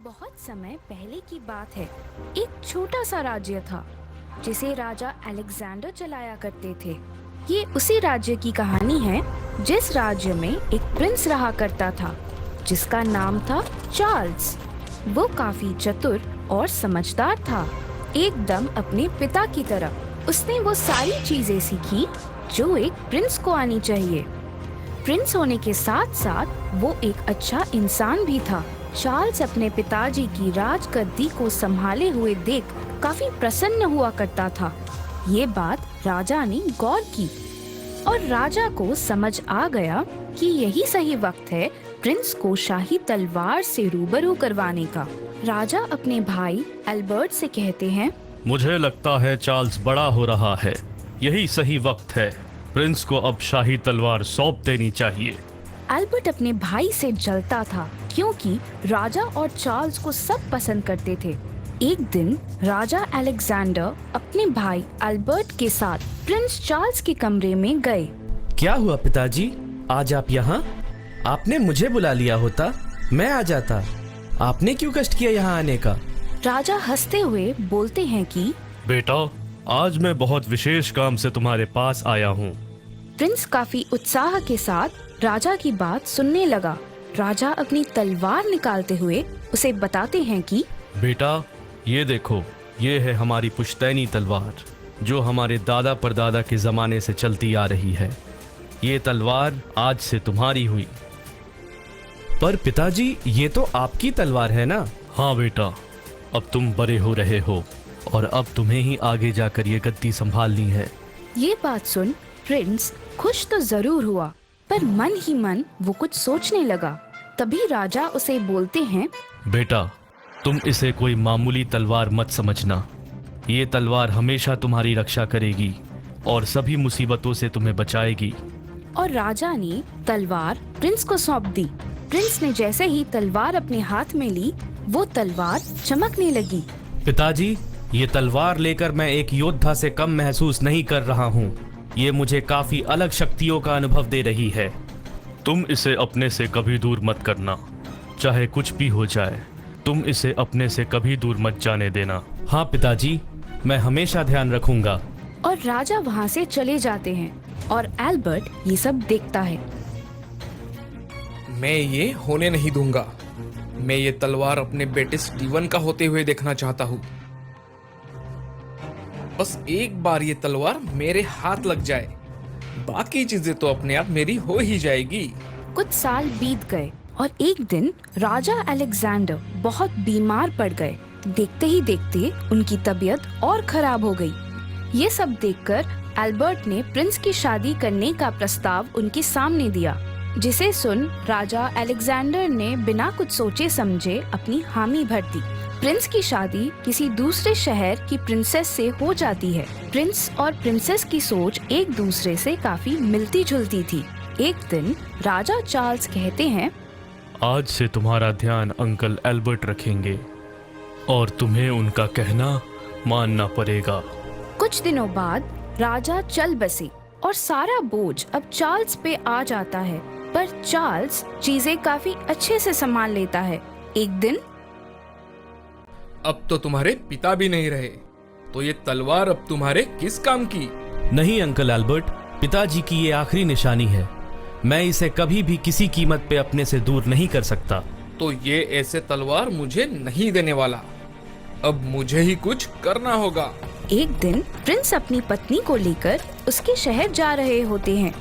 बहुत समय पहले की बात है। एक छोटा सा राज्य था जिसे राजा अलेक्जेंडर चलाया करते थे। ये उसी राज्य की कहानी है जिस राज्य में एक प्रिंस रहा करता था जिसका नाम था चार्ल्स। वो काफी चतुर और समझदार था, एकदम अपने पिता की तरह। उसने वो सारी चीजें सीखी जो एक प्रिंस को आनी चाहिए। प्रिंस होने के साथ साथ वो एक अच्छा इंसान भी था। चार्ल्स अपने पिताजी की राजगद्दी को संभाले हुए देख काफी प्रसन्न हुआ करता था। ये बात राजा ने गौर की और राजा को समझ आ गया कि यही सही वक्त है प्रिंस को शाही तलवार से रूबरू करवाने का। राजा अपने भाई एल्बर्ट से कहते हैं, मुझे लगता है चार्ल्स बड़ा हो रहा है, यही सही वक्त है। प्रिंस को अब शाही तलवार सौंप देनी चाहिए। एल्बर्ट अपने भाई से जलता था क्योंकि राजा और चार्ल्स को सब पसंद करते थे। एक दिन राजा अलेक्जेंडर अपने भाई एल्बर्ट के साथ प्रिंस चार्ल्स के कमरे में गए। क्या हुआ पिताजी, आज आप यहाँ? आपने मुझे बुला लिया होता, मैं आ जाता। आपने क्यों कष्ट किया यहाँ आने का? राजा हंसते हुए बोलते हैं कि बेटा, आज मैं बहुत विशेष काम से तुम्हारे पास आया हूँ। प्रिंस काफी उत्साह के साथ राजा की बात सुनने लगा। राजा अपनी तलवार निकालते हुए उसे बताते हैं कि बेटा, ये देखो, ये है हमारी पुश्तैनी तलवार जो हमारे दादा परदादा के जमाने से चलती आ रही है। ये तलवार आज से तुम्हारी हुई। पर पिताजी, ये तो आपकी तलवार है ना? हाँ बेटा, अब तुम बड़े हो रहे हो और अब तुम्हें ही आगे जाकर ये गद्दी संभालनी है। ये बात सुन प्रिंस खुश तो जरूर हुआ, पर मन ही मन वो कुछ सोचने लगा। तभी राजा उसे बोलते हैं, बेटा, तुम इसे कोई मामूली तलवार मत समझना। ये तलवार हमेशा तुम्हारी रक्षा करेगी और सभी मुसीबतों से तुम्हें बचाएगी। और राजा ने तलवार प्रिंस को सौंप दी। प्रिंस ने जैसे ही तलवार अपने हाथ में ली, वो तलवार चमकने लगी। पिताजी, ये तलवार लेकर मैं एक योद्धा से कम महसूस नहीं कर रहा हूँ। ये मुझे काफी अलग शक्तियों का अनुभव दे रही है। तुम इसे अपने से कभी दूर मत करना, चाहे कुछ भी हो जाए। तुम इसे अपने से कभी दूर मत जाने देना। हाँ पिताजी, मैं हमेशा ध्यान रखूंगा। और राजा वहाँ से चले जाते हैं और एल्बर्ट ये सब देखता है। मैं ये होने नहीं दूंगा। मैं ये तलवार अपने बेटे स्टीवन का होते हुए देखना चाहता हूँ। बस एक बार ये तलवार मेरे हाथ लग जाए, बाकी चीजें तो अपने आप मेरी हो ही जाएगी। कुछ साल बीत गए और एक दिन राजा अलेक्जेंडर बहुत बीमार पड़ गए। देखते ही देखते उनकी तबीयत और खराब हो गई। ये सब देखकर एल्बर्ट ने प्रिंस की शादी करने का प्रस्ताव उनके सामने दिया, जिसे सुन राजा अलेक्जेंडर ने बिना कुछ सोचे समझे अपनी हामी भर दी। प्रिंस की शादी किसी दूसरे शहर की प्रिंसेस से हो जाती है। प्रिंस और प्रिंसेस की सोच एक दूसरे से काफी मिलती जुलती थी। एक दिन राजा चार्ल्स कहते हैं, आज से तुम्हारा ध्यान अंकल एल्बर्ट रखेंगे और तुम्हें उनका कहना मानना पड़ेगा। कुछ दिनों बाद राजा चल बसे और सारा बोझ अब चार्ल्स पे आ जाता है। पर चार्ल्स चीजें काफी अच्छे से संभाल लेता है। एक दिन, अब तो तुम्हारे पिता भी नहीं रहे, तो ये तलवार अब तुम्हारे किस काम की? नहीं अंकल एल्बर्ट, पिताजी की ये आखिरी निशानी है। मैं इसे कभी भी किसी कीमत पे अपने से दूर नहीं कर सकता। तो ये ऐसे तलवार मुझे नहीं देने वाला। अब मुझे ही कुछ करना होगा। एक दिन प्रिंस अपनी पत्नी को लेकर उसके शहर जा रहे होते हैं।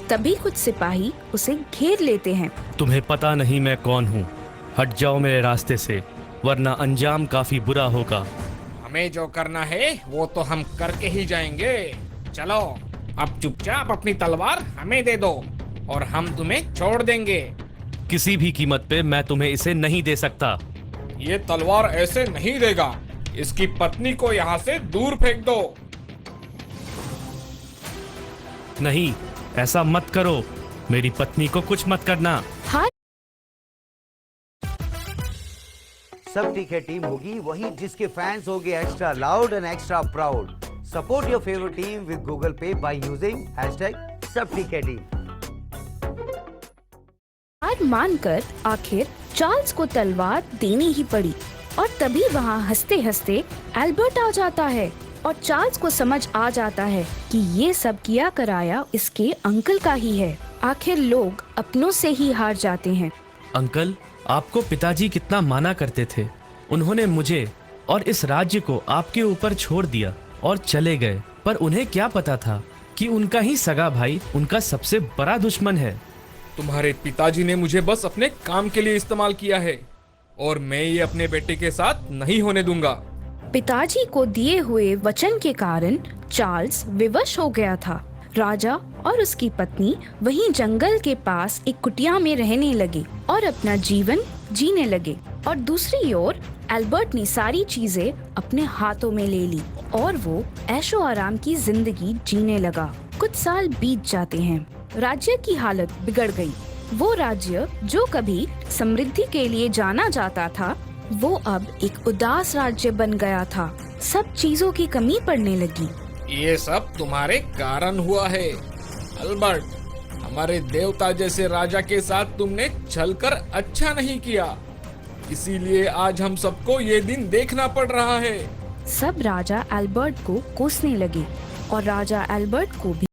तभी कुछ सिपाही उसे घेर लेते हैं। तुम्हें पता नहीं मैं कौन हूँ? हट जाओ मेरे रास्ते से, वरना अंजाम काफी बुरा होगा। हमें जो करना है वो तो हम करके ही जाएंगे। चलो, अब चुपचाप अपनी तलवार हमें दे दो और हम तुम्हें छोड़ देंगे। किसी भी कीमत पे मैं तुम्हें इसे नहीं दे सकता। ये तलवार ऐसे नहीं देगा। इसकी पत्नी को यहाँ से दूर फेंक दो। नहीं, ऐसा मत करो। मेरी पत्नी को कुछ मत करना। हाँ, सब ठीक है टीम होगी वही जिसके फैंस होंगे extra loud and extra proud. Support your favourite team with Google पे बाय यूजिंग #सब ठीक है टीम। हार मानकर आखिर चार्ल्स को तलवार देनी ही पड़ी और तभी वहाँ हंसते हंसते एल्बर्ट आ जाता है और चार्ल्स को समझ आ जाता है कि ये सब किया कराया इसके अंकल का ही है। आखिर लोग अपनों से ही हार जाते हैं। अंकल, आपको पिताजी कितना माना करते थे। उन्होंने मुझे और इस राज्य को आपके ऊपर छोड़ दिया और चले गए, पर उन्हें क्या पता था कि उनका ही सगा भाई उनका सबसे बड़ा दुश्मन है। तुम्हारे पिताजी ने मुझे बस अपने काम के लिए इस्तेमाल किया है और मैं ये अपने बेटे के साथ नहीं होने दूंगा। पिताजी को दिए हुए वचन के कारण चार्ल्स विवश हो गया था। राजा और उसकी पत्नी वहीं जंगल के पास एक कुटिया में रहने लगे और अपना जीवन जीने लगे और दूसरी ओर एल्बर्ट ने सारी चीजें अपने हाथों में ले ली और वो ऐशो आराम की जिंदगी जीने लगा। कुछ साल बीत जाते हैं। राज्य की हालत बिगड़ गई। वो राज्य जो कभी समृद्धि के लिए जाना जाता था, वो अब एक उदास राज्य बन गया था। सब चीजों की कमी पड़ने लगी। ये सब तुम्हारे कारण हुआ है अल्बर्ट। हमारे देवता जैसे राजा के साथ तुमने छलकर अच्छा नहीं किया, इसीलिए आज हम सबको ये दिन देखना पड़ रहा है। सब राजा एल्बर्ट को कोसने लगे और राजा एल्बर्ट को भी